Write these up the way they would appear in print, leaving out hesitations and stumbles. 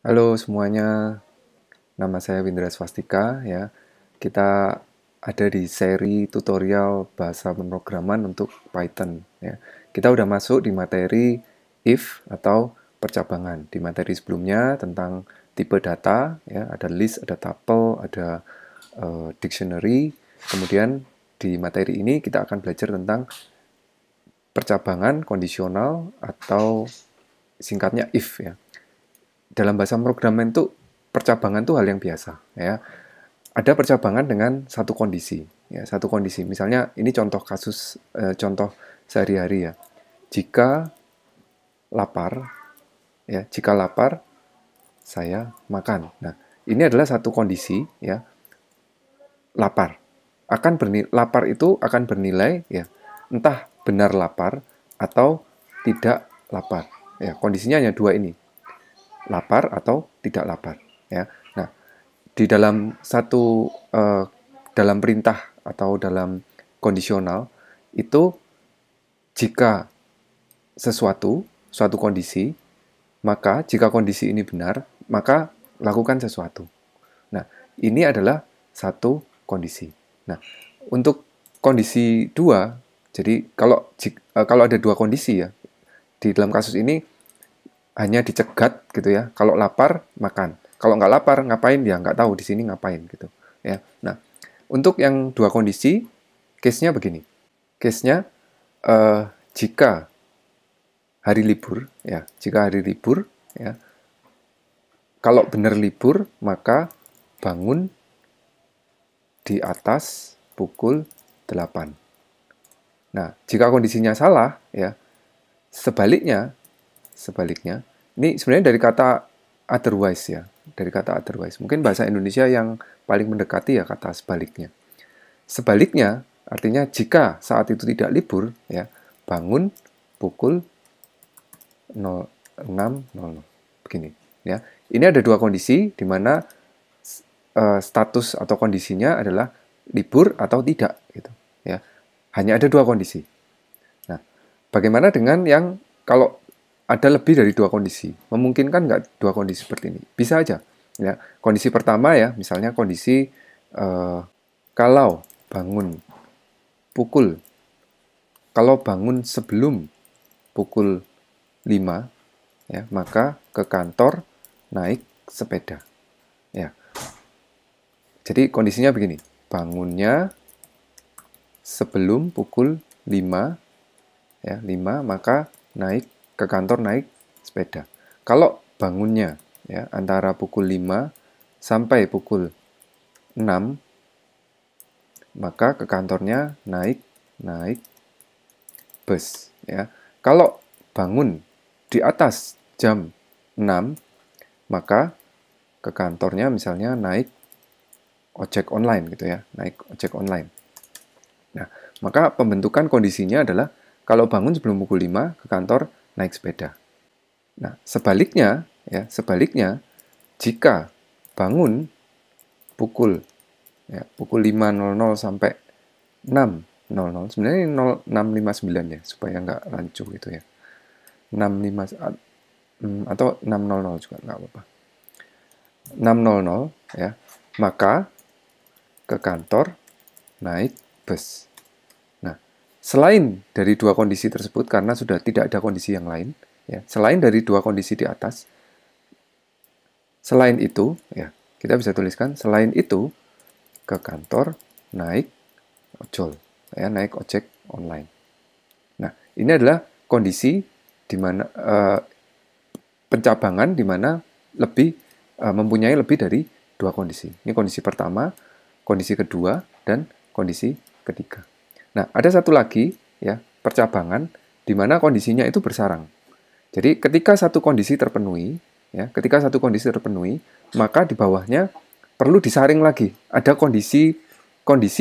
Halo semuanya, nama saya Windra Swastika ya. Kita ada di seri tutorial bahasa pemrograman untuk Python ya. Kita udah masuk di materi if atau percabangan. Di materi sebelumnya tentang tipe data ya, ada list, ada tuple, ada dictionary. Kemudian di materi ini kita akan belajar tentang percabangan kondisional atau singkatnya if ya. Dalam bahasa pemrograman itu percabangan itu hal yang biasa ya. Ada percabangan dengan satu kondisi ya, satu kondisi. Misalnya ini contoh kasus contoh sehari-hari ya. Jika lapar ya, jika lapar saya makan. Nah, ini adalah satu kondisi ya, lapar. Lapar itu akan bernilai ya, entah benar lapar atau tidak lapar. Ya, kondisinya hanya dua ini. Lapar atau tidak lapar ya. Nah, di dalam dalam perintah atau dalam kondisional itu jika suatu kondisi, maka jika kondisi ini benar, maka lakukan sesuatu. Nah, ini adalah satu kondisi. Nah, untuk kondisi dua, jadi kalau ada dua kondisi ya, di dalam kasus ini hanya dicegat gitu ya. Kalau lapar makan, kalau nggak lapar ngapain ya nggak tahu di sini ngapain gitu ya. Nah, untuk yang dua kondisi, case-nya begini. Case-nya jika hari libur ya, jika hari libur ya, kalau benar libur maka bangun di atas pukul 8. Nah, jika kondisinya salah ya, sebaliknya ini sebenarnya dari kata otherwise ya, dari kata otherwise. Mungkin bahasa Indonesia yang paling mendekati ya kata sebaliknya. Sebaliknya artinya jika saat itu tidak libur ya, bangun pukul 06.00 begini ya. Ini ada dua kondisi di mana status atau kondisinya adalah libur atau tidak gitu ya. Hanya ada dua kondisi. Nah, bagaimana dengan yang kalau ada lebih dari dua kondisi? Memungkinkan nggak dua kondisi seperti ini? Bisa aja. Ya, kondisi pertama ya, misalnya kondisi kalau bangun pukul, kalau bangun sebelum pukul 5, ya, maka ke kantor naik sepeda. Ya. Jadi kondisinya begini, bangunnya sebelum pukul 5, ya, 5 maka ke kantor naik sepeda. Kalau bangunnya ya antara pukul 5 sampai pukul 6 maka ke kantornya naik bus ya. Kalau bangun di atas jam 6 maka ke kantornya misalnya naik ojek online gitu ya, naik ojek online. Nah, maka pembentukan kondisinya adalah kalau bangun sebelum pukul 5 ke kantor naik sepeda. Nah, sebaliknya jika bangun pukul pukul 5.00 sampai 6.00, sebenarnya 06.59 ya supaya nggak rancu gitu ya. 65 atau 6.00 juga nggak apa-apa. 6.00 ya, maka ke kantor naik bus. Nah, selain dari dua kondisi tersebut karena sudah tidak ada kondisi yang lain, ya, selain dari dua kondisi di atas, selain itu ya, kita bisa tuliskan selain itu ke kantor naik ojol, ya, naik ojek online. Nah, ini adalah kondisi di mana pencabangan di mana mempunyai lebih dari dua kondisi. Ini kondisi pertama, kondisi kedua, dan kondisi ketiga. Nah, ada satu lagi ya, percabangan di mana kondisinya itu bersarang. Jadi ketika satu kondisi terpenuhi, maka di bawahnya perlu disaring lagi. Ada kondisi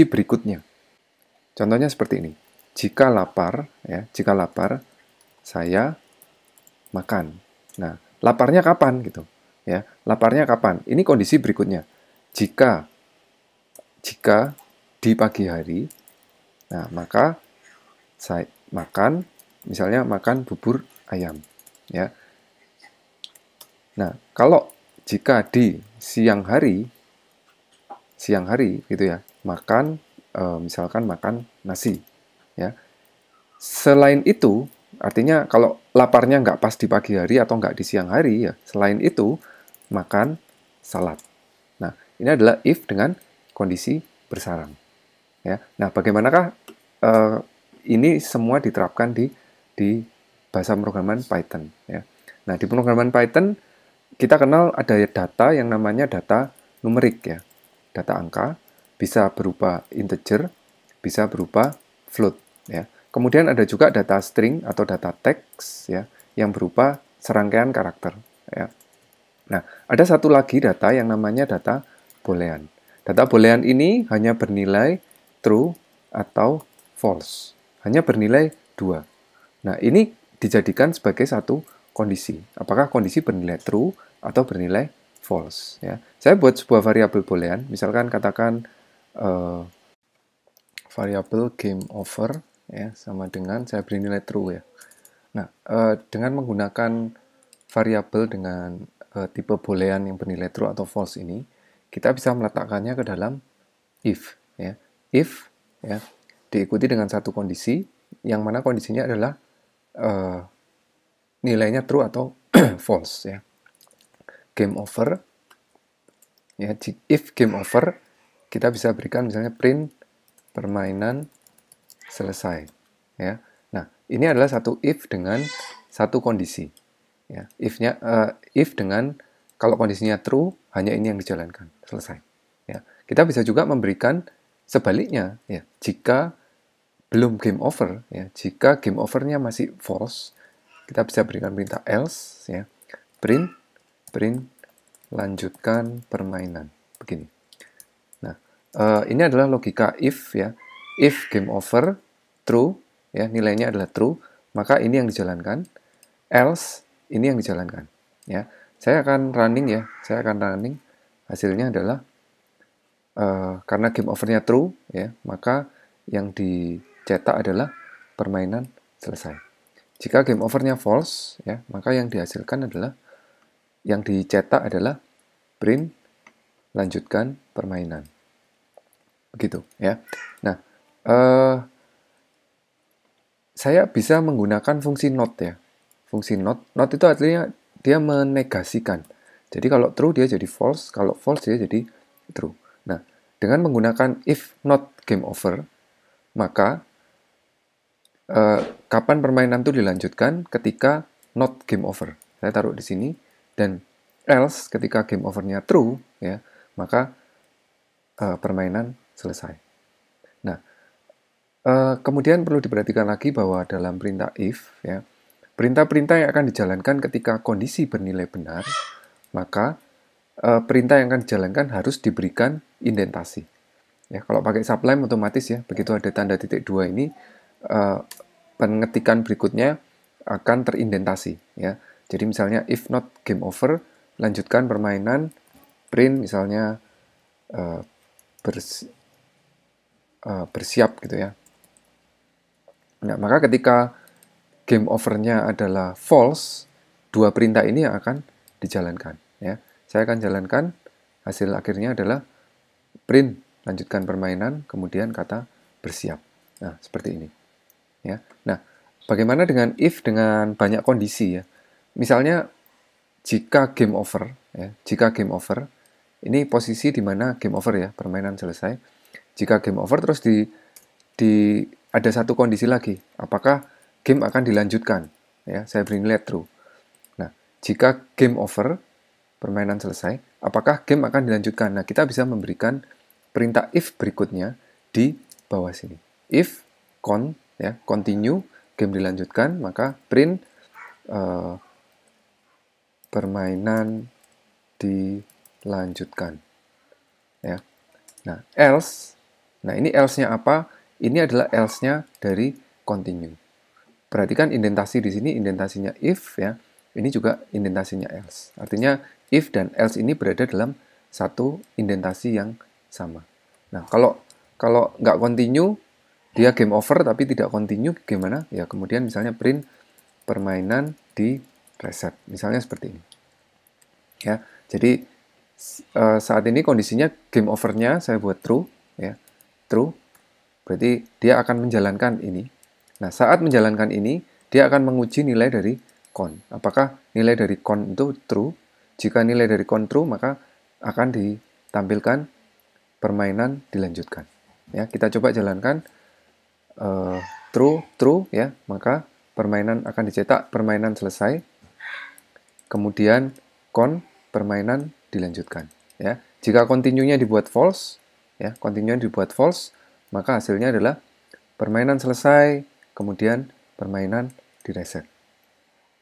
berikutnya. Contohnya seperti ini. Jika lapar, saya makan. Nah, laparnya kapan gitu? Ya, laparnya kapan? Ini kondisi berikutnya. Jika di pagi hari, nah maka saya makan, misalnya makan bubur ayam, ya. Nah, kalau jika di siang hari gitu ya, makan misalkan makan nasi ya. Selain itu, artinya kalau laparnya nggak pas di pagi hari atau nggak di siang hari ya, selain itu makan salad. Nah, ini adalah if dengan kondisi bersarang ya. Nah, bagaimanakah ini semua diterapkan di bahasa pemrograman Python ya. Nah, di pemrograman Python kita kenal ada data yang namanya data numerik ya. Data angka bisa berupa integer, bisa berupa float ya. Kemudian ada juga data string atau data teks ya yang berupa serangkaian karakter ya. Nah, ada satu lagi data yang namanya data boolean. Data boolean ini hanya bernilai true atau false. Hanya bernilai 2. Nah, ini dijadikan sebagai satu kondisi. Apakah kondisi bernilai true atau bernilai false ya. Saya buat sebuah variabel boolean, misalkan katakan variabel game over ya sama dengan saya beri nilai true ya. Nah, dengan menggunakan variabel dengan tipe boolean yang bernilai true atau false ini, kita bisa meletakkannya ke dalam if ya. If ya diikuti dengan satu kondisi yang mana kondisinya adalah nilainya true atau false ya. Game over ya, if game over kita bisa berikan misalnya print permainan selesai ya. Nah, ini adalah satu if dengan satu kondisi ya. If dengan kalau kondisinya true hanya ini yang dijalankan, selesai ya. Kita bisa juga memberikan sebaliknya ya. Jika belum game over ya, jika game overnya masih false, kita bisa berikan perintah else ya. Print lanjutkan permainan begini. Nah, ini adalah logika if ya. If game over true ya, nilainya adalah true, maka ini yang dijalankan. Else ini yang dijalankan ya. Saya akan running ya. Hasilnya adalah karena game overnya true ya, maka yang dicetak adalah permainan selesai. Jika game overnya false ya, maka yang dihasilkan adalah yang dicetak adalah print lanjutkan permainan. Begitu ya. Nah, saya bisa menggunakan fungsi not ya. Fungsi not itu artinya dia menegasikan. Jadi kalau true dia jadi false, kalau false dia jadi true. Nah, dengan menggunakan if not game over, maka kapan permainan itu dilanjutkan ketika not game over. Saya taruh di sini. Dan else ketika game overnya true, ya, maka permainan selesai. Nah, kemudian perlu diperhatikan lagi bahwa dalam perintah if, ya, perintah-perintah yang akan dijalankan ketika kondisi bernilai benar, maka perintah yang akan dijalankan harus diberikan indentasi. Ya, kalau pakai sublime otomatis ya, begitu ada tanda titik 2 ini, pengetikan berikutnya akan terindentasi. Ya. Jadi misalnya if not game over, lanjutkan permainan, print misalnya bersiap gitu ya. Nah, maka ketika game overnya adalah false, dua perintah ini yang akan dijalankan. Ya. Saya akan jalankan, hasil akhirnya adalah print, lanjutkan permainan, kemudian kata bersiap. Nah, seperti ini. Ya. Nah, bagaimana dengan if dengan banyak kondisi ya? Misalnya, jika game over, ya, ini posisi di mana game over ya, permainan selesai. Jika game over terus ada satu kondisi lagi, apakah game akan dilanjutkan? Ya, saya beri nilai true. Nah, jika game over, permainan selesai, apakah game akan dilanjutkan? Nah, kita bisa memberikan perintah if berikutnya di bawah sini. If ya, continue, game dilanjutkan, maka print permainan dilanjutkan. Ya. Nah, else. Nah, ini else-nya apa? Ini adalah else-nya dari continue. Perhatikan indentasi di sini, indentasinya if ya. Ini juga indentasinya else. Artinya if dan else ini berada dalam satu indentasi yang sama. Nah, kalau nggak continue, dia game over tapi tidak continue, gimana? Ya, kemudian misalnya print permainan di reset. Misalnya seperti ini. Ya. Jadi saat ini kondisinya game overnya saya buat true, ya, true. Berarti dia akan menjalankan ini. Nah, saat menjalankan ini, dia akan menguji nilai dari con. Apakah nilai dari con itu true? Jika nilai dari con true, maka akan ditampilkan permainan dilanjutkan. Ya, kita coba jalankan true, ya, maka permainan akan dicetak, permainan selesai. Kemudian con, permainan dilanjutkan. Ya, jika continue-nya dibuat false, ya, continue dibuat false, maka hasilnya adalah permainan selesai, kemudian permainan direset.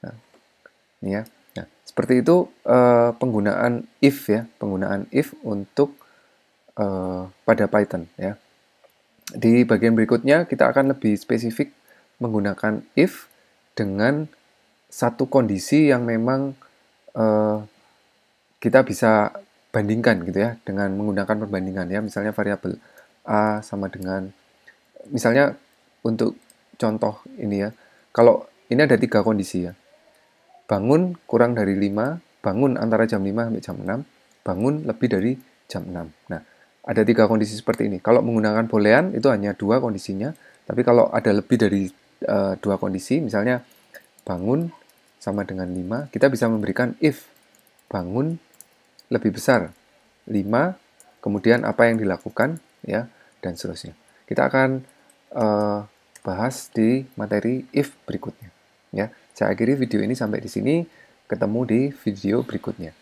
Nah, ini ya. Nah, seperti itu penggunaan if, ya, penggunaan if untuk pada Python, ya. Di bagian berikutnya kita akan lebih spesifik menggunakan if dengan satu kondisi yang memang kita bisa bandingkan gitu ya, dengan menggunakan perbandingan, ya, misalnya variabel a sama dengan, misalnya untuk contoh ini, ya, kalau ini ada 3 kondisi, ya, bangun kurang dari 5, bangun antara jam 5 sampai jam 6, bangun lebih dari jam 6. Nah, ada 3 kondisi seperti ini. Kalau menggunakan boolean itu hanya 2 kondisinya, tapi kalau ada lebih dari 2 kondisi, misalnya bangun sama dengan 5, kita bisa memberikan if bangun lebih besar 5, kemudian apa yang dilakukan, ya, dan seterusnya. Kita akan bahas di materi if berikutnya, ya. Saya akhiri video ini sampai di sini. Ketemu di video berikutnya.